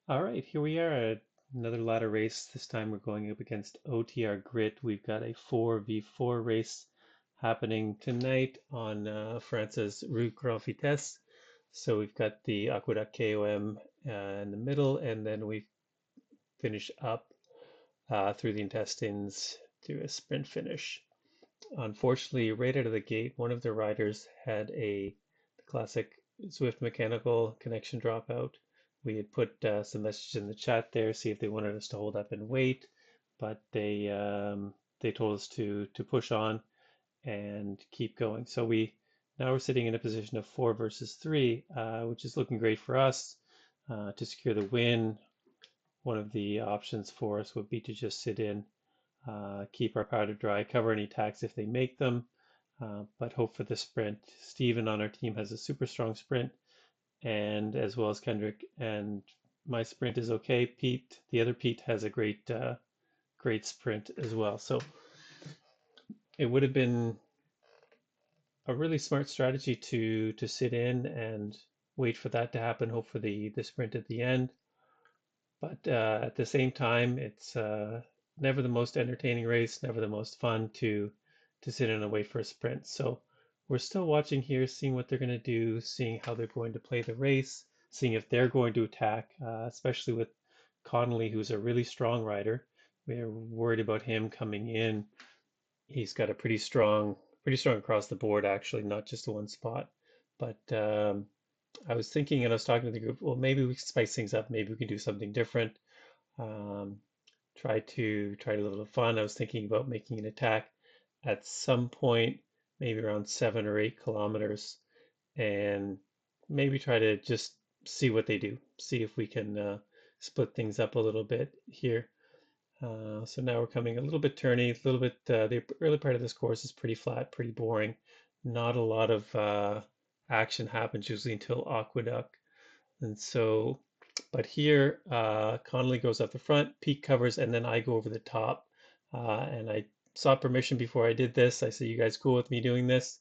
All right, here we are at another ladder race. This time we're going up against OTR Grit. We've got a 4v4 race happening tonight on France's Rue Grand Vitesse. So we've got the Aqueduct KOM in the middle, and then we finish up through the intestines to a sprint finish. Unfortunately, right out of the gate, one of the riders had the classic Zwift mechanical connection dropout. We had put some messages in the chat there, see if they wanted us to hold up and wait, but they told us to push on and keep going. So we now we're sitting in a position of 4 versus 3, which is looking great for us to secure the win. One of the options for us would be to just sit in, keep our powder dry, cover any attacks if they make them, but hope for the sprint. Steven on our team has a super strong sprint, and as well as Kendrick, and my sprint is okay. Pete, the other Pete, has a great sprint as well. So it would have been a really smart strategy to sit in and wait for that to happen, hope for the sprint at the end. But at the same time, it's never the most entertaining race, never the most fun to sit in and wait for a sprint. So we're still watching here, seeing what they're going to do, seeing how they're going to play the race, seeing if they're going to attack, especially with Connolly, who's a really strong rider. We're worried about him coming in. He's got a pretty strong across the board, actually, not just the one spot. But I was thinking, and I was talking to the group, well, maybe we can spice things up. Maybe we can do something different. Um, try a little fun. I was thinking about making an attack at some point, maybe around 7 or 8 kilometers, and maybe try to just see what they do. See if we can split things up a little bit here. So now we're coming a little bit turny, a little bit, the early part of this course is pretty flat, pretty boring. Not a lot of action happens usually until Aqueduct. And so, but here, Connolly goes up the front, Pete covers, and then I go over the top. And I sought permission before I did this. I said, you guys cool with me doing this?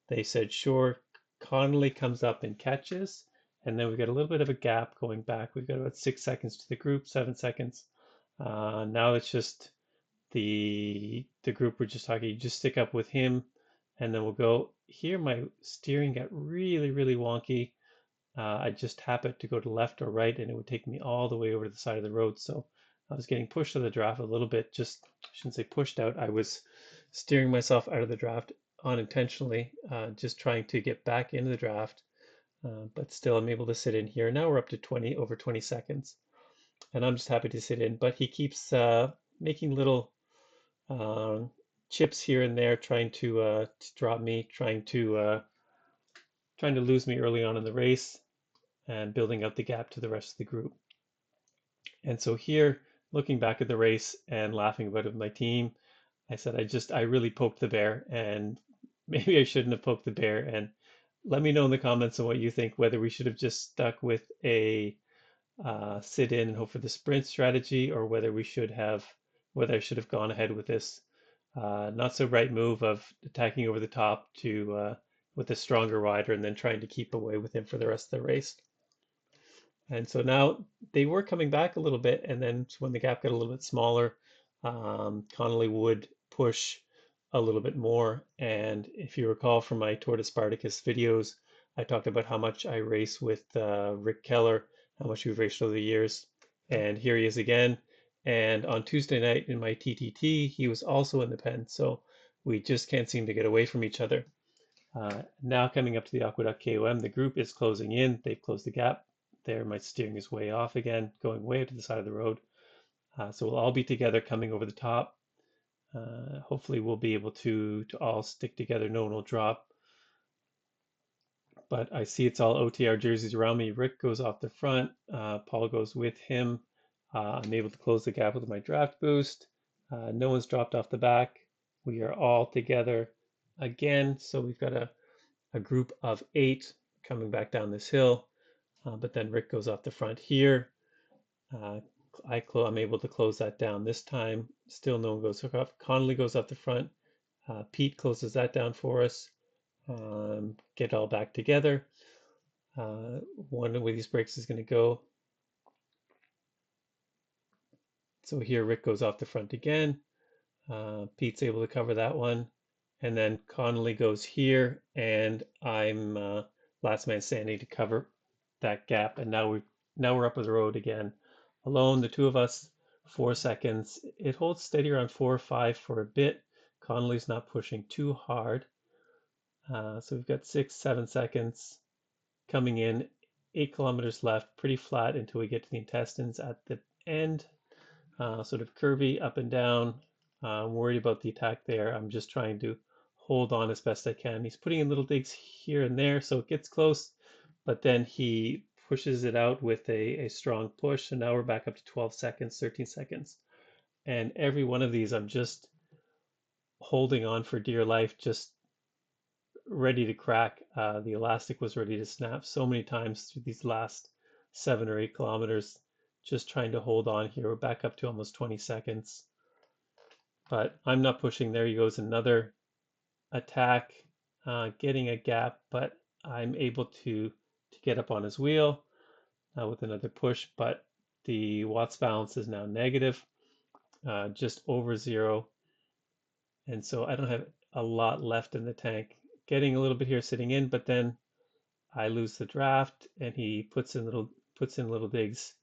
They said, sure. Connolly comes up and catches. And then we've got a little bit of a gap going back. We've got about 6 seconds to the group, 7 seconds. Now it's just the group we're just talking. You just stick up with him, and then we'll go. Here, my steering got really wonky. I just happened to go to left or right, and it would take me all the way over to the side of the road. So I was getting pushed to the draft a little bit. Just I shouldn't say pushed out. I was steering myself out of the draft unintentionally, just trying to get back into the draft. But still, I'm able to sit in here. Now we're up to over 20 seconds, and I'm just happy to sit in. But he keeps making little um, chips here and there, trying to drop me, trying to lose me early on in the race, and building up the gap to the rest of the group. And so here, looking back at the race and laughing about it with my team, I said I really poked the bear, and maybe I shouldn't have poked the bear. And let me know in the comments on what you think, whether we should have just stuck with a sit in and hope for the sprint strategy, or whether I should have gone ahead with this not so bright move of attacking over the top to with a stronger rider and then trying to keep away with him for the rest of the race. And so now they were coming back a little bit, and then when the gap got a little bit smaller, Connolly would push a little bit more. And if you recall from my Tour de Spartacus videos, I talked about how much I race with Rick Keller, how much we've raced over the years. And here he is again. And on Tuesday night in my TTT, he was also in the pen. So we just can't seem to get away from each other. Now coming up to the Aqueduct KOM, the group is closing in. They've closed the gap. There, my steering is way off again, going way up to the side of the road. So we'll all be together coming over the top. Hopefully we'll be able to all stick together. No one will drop. But I see it's all OTR jerseys around me. Rick goes off the front. Paul goes with him. I'm able to close the gap with my draft boost. No one's dropped off the back. We are all together again. So we've got a group of 8 coming back down this hill. But then Rick goes off the front here. I'm able to close that down this time. Still no one goes off. Connolly goes off the front. Pete closes that down for us. Get all back together. One of these breaks is going to go. So here Rick goes off the front again. Pete's able to cover that one. And then Connolly goes here, and I'm last man standing to cover that gap. And now we're up with the road again. Alone, the two of us, 4 seconds. It holds steady around 4 or 5 for a bit. Connolly's not pushing too hard. So we've got 6, 7 seconds coming in, 8 kilometers left, pretty flat until we get to the intestines at the end. Sort of curvy up and down. I'm worried about the attack there. I'm just trying to hold on as best I can. He's putting in little digs here and there, so it gets close, but then he pushes it out with a strong push. So now we're back up to 12 seconds, 13 seconds. And every one of these, I'm just holding on for dear life, just ready to crack. The elastic was ready to snap so many times through these last 7 or 8 kilometers, just trying to hold on here. We're back up to almost 20 seconds, but I'm not pushing. There he goes, another attack, getting a gap, but I'm able to get up on his wheel with another push, but the watts balance is now negative, just over 0. And so I don't have a lot left in the tank. Getting a little bit here sitting in, but then I lose the draft, and he puts in little digs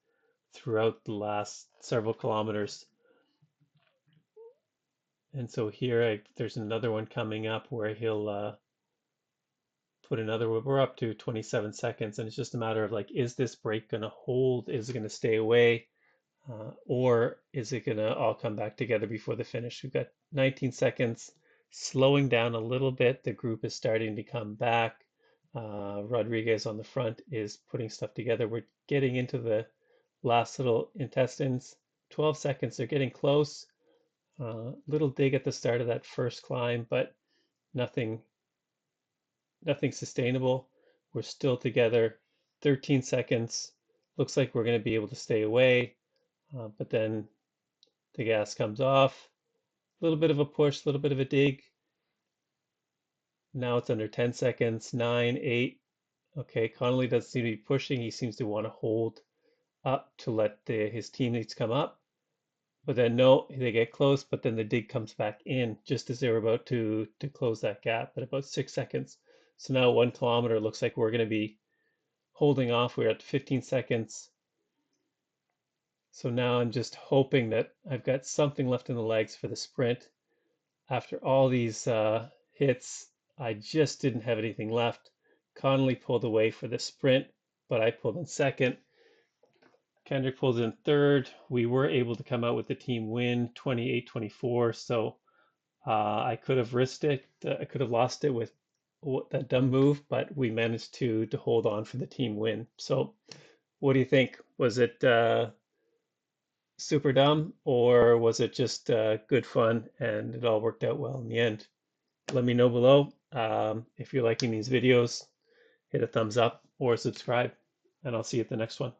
throughout the last several kilometers. And so here there's another one coming up where he'll put another. We're up to 27 seconds, and it's just a matter of like, is this break going to hold? Is it going to stay away? Or is it going to all come back together before the finish? We've got 19 seconds, slowing down a little bit. The group is starting to come back. Rodriguez on the front is putting stuff together. We're getting into the last little intestines. 12 seconds, they're getting close. Little dig at the start of that first climb, but nothing sustainable. We're still together. 13 seconds. Looks like we're going to be able to stay away, but then the gas comes off. A little bit of a push, a little bit of a dig. Now it's under 10 seconds. 9, 8. Okay, Connolly doesn't seem to be pushing. He seems to want to hold up to let his teammates come up. But then no, they get close, but then the dig comes back in just as they were about to close that gap at about 6 seconds. So now 1 kilometer looks like we're going to be holding off. We're at 15 seconds. So now I'm just hoping that I've got something left in the legs for the sprint. After all these hits, I just didn't have anything left. Connolly pulled away for the sprint, but I pulled in second. Kendrick pulled in third. We were able to come out with the team win, 28-24. So I could have risked it. I could have lost it with that dumb move, but we managed to hold on for the team win. So what do you think? Was it super dumb, or was it just good fun and it all worked out well in the end? Let me know below. If you're liking these videos, hit a thumbs up or subscribe, and I'll see you at the next one.